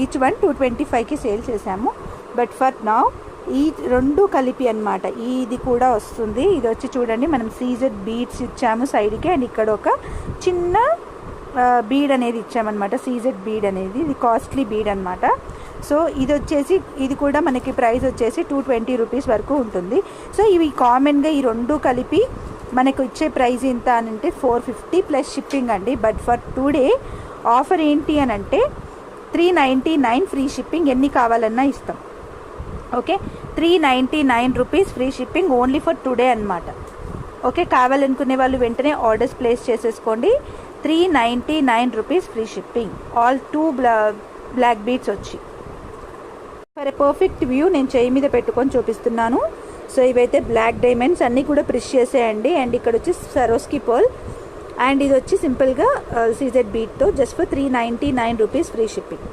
Each one 225కి sale చేసాము. But for now ఈ రెండు కలిపి అనమాట ఇది కూడా వస్తుంది. ఇది వచ్చి చూడండి, మనం సీజెడ్ బీడ్స్ ఇచ్చాము సైడ్కి, అండ్ ఇక్కడ ఒక చిన్న బీడ్ అనేది ఇచ్చామన్నమాట. సీజెడ్ బీడ్ అనేది ఇది కాస్ట్లీ బీడ్ అనమాట. సో ఇది వచ్చేసి ఇది కూడా మనకి ప్రైస్ వచ్చేసి 220 రూపీస్ వరకు ఉంటుంది. సో ఇవి కామన్గా ఈ రెండు కలిపి మనకు ఇచ్చే ప్రైస్ ఎంత అని అంటే 450 ప్లస్ షిప్పింగ్ అండి. బట్ ఫర్ టుడే ఆఫర్ ఏంటి అని అంటే 399 ఫ్రీ షిప్పింగ్, ఎన్ని కావాలన్నా ఇస్తాం. Okay, 399 rupees free shipping only for today అనమాట. ఓకే, కావాలనుకునే వాళ్ళు వెంటనే ఆర్డర్స్ ప్లేస్ చేసేసుకోండి. 399 rupees free shipping, all 2 black beads వచ్చి. ఫర్ ఎ పర్ఫెక్ట్ వ్యూ నేను చేయి మీద పెట్టుకొని చూపిస్తున్నాను. సో ఇవైతే బ్లాక్ డైమండ్స్ అన్నీ కూడా ప్రెస్ చేసేయండి. అండ్ ఇక్కడ వచ్చి సరోస్కి పర్ల్, అండ్ ఇది వచ్చి సింపుల్గా సీజెడ్ బీట్తో just for 399 rupees free shipping.